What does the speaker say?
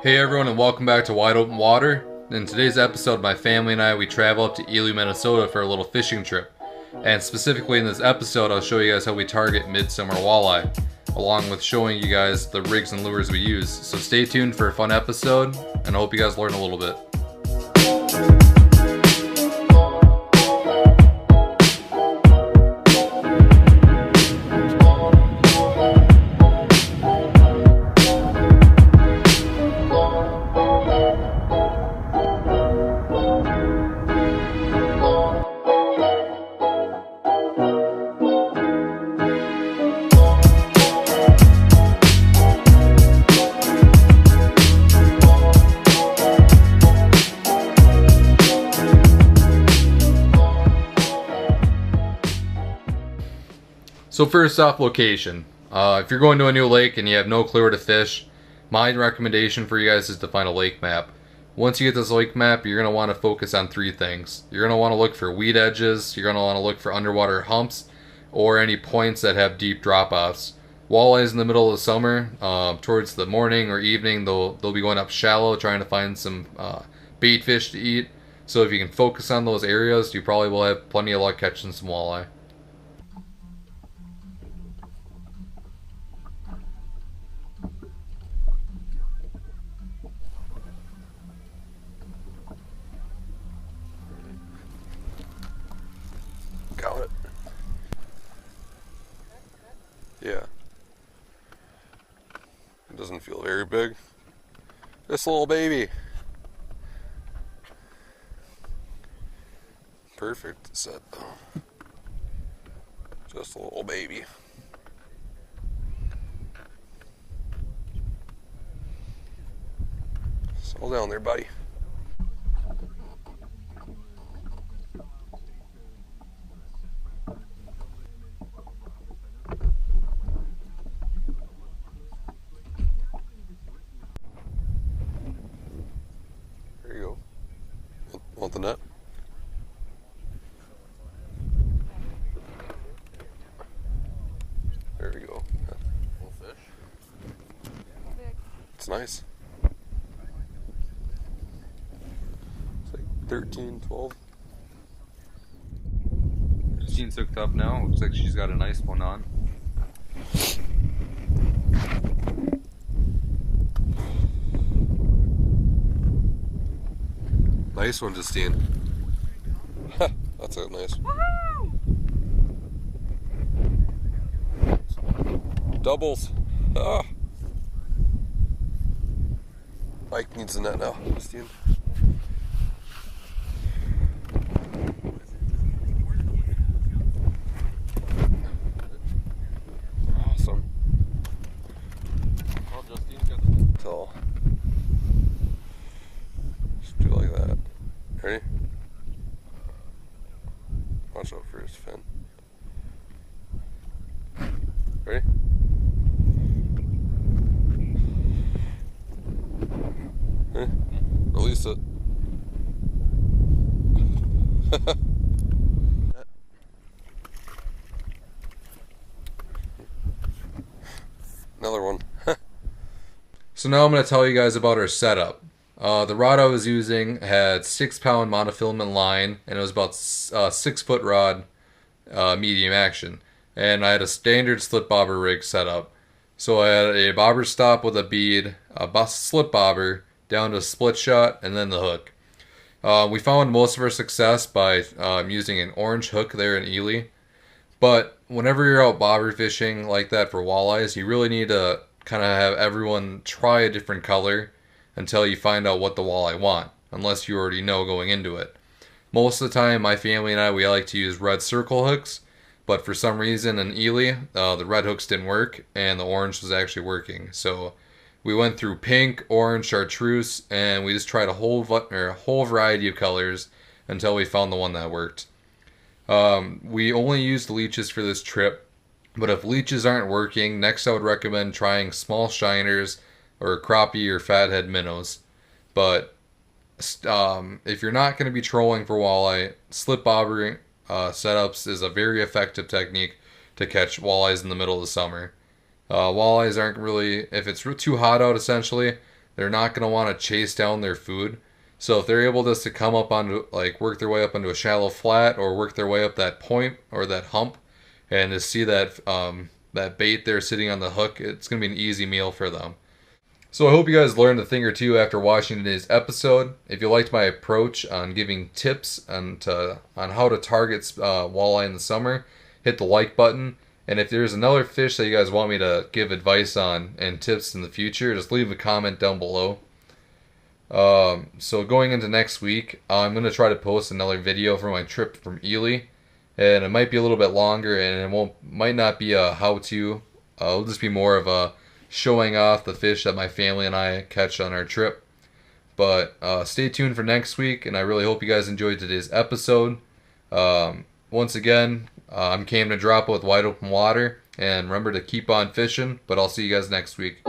Hey everyone, and welcome back to Wide Open Water. In today's episode, my family and I, we travel up to Ely, Minnesota for a little fishing trip. And specifically in this episode, I'll show you guys how we target midsummer walleye, along with showing you guys the rigs and lures we use. So stay tuned for a fun episode, and I hope you guys learn a little bit. So first off, location. If you're going to a new lake and you have no clue where to fish, my recommendation for you guys is to find a lake map. Once you get this lake map, you're going to want to focus on three things. You're going to want to look for weed edges, you're going to want to look for underwater humps, or any points that have deep drop-offs. Walleyes in the middle of the summer, towards the morning or evening, they'll be going up shallow trying to find some bait fish to eat. So if you can focus on those areas, you probably will have plenty of luck catching some walleye. Got it. Yeah. It doesn't feel very big. This little baby. Perfect set though. Just a little baby. Settle down there, buddy. There you go. Want the net? There we go. Little fish. It's nice. It's like 13, 12. Christine's hooked up now. Looks like she's got a nice one on. Nice one, Justine. That's a nice one. Doubles. Ah. Mike needs a net now, Justine. Awesome. Well, Justine's got the... Tall. Just do like that. Ready? Watch out for his fin. Ready? Okay. Release it. Another one. So now I'm going to tell you guys about our setup. The rod I was using had 6-pound monofilament line, and it was about 6-foot rod, medium action. And I had a standard slip bobber rig set up. So I had a bobber stop with a bead, a slip bobber, down to a split shot, and then the hook. We found most of our success by using an orange hook there in Ely. But whenever you're out bobber fishing like that for walleyes, you really need to kind of have everyone try a different color until you find out what the walleye want, unless you already know going into it. Most of the time, my family and I, we like to use red circle hooks, but for some reason in Ely, the red hooks didn't work, and the orange was actually working. So we went through pink, orange, chartreuse, and we just tried a whole variety of colors until we found the one that worked. We only used leeches for this trip, but if leeches aren't working, next I would recommend trying small shiners or crappie or fathead minnows. But if you're not going to be trolling for walleye, slip bobbering setups is a very effective technique to catch walleyes in the middle of the summer. Walleyes aren't really, if it's too hot out essentially, they're not going to want to chase down their food. So if they're able just to come up onto, like, work their way up onto a shallow flat or work their way up that point or that hump and to see that bait there sitting on the hook, it's going to be an easy meal for them. So I hope you guys learned a thing or two after watching today's episode. If you liked my approach on giving tips on how to target walleye in the summer, hit the like button. And if there's another fish that you guys want me to give advice on and tips in the future, just leave a comment down below. So going into next week, I'm going to try to post another video for my trip from Ely. And it might be a little bit longer, and might not be a how-to. It'll just be more of a showing off the fish that my family and I catch on our trip. But stay tuned for next week, and I really hope you guys enjoyed today's episode. Once again, I'm Cam to drop with Wide Open Water, and remember to keep on fishing, but I'll see you guys next week.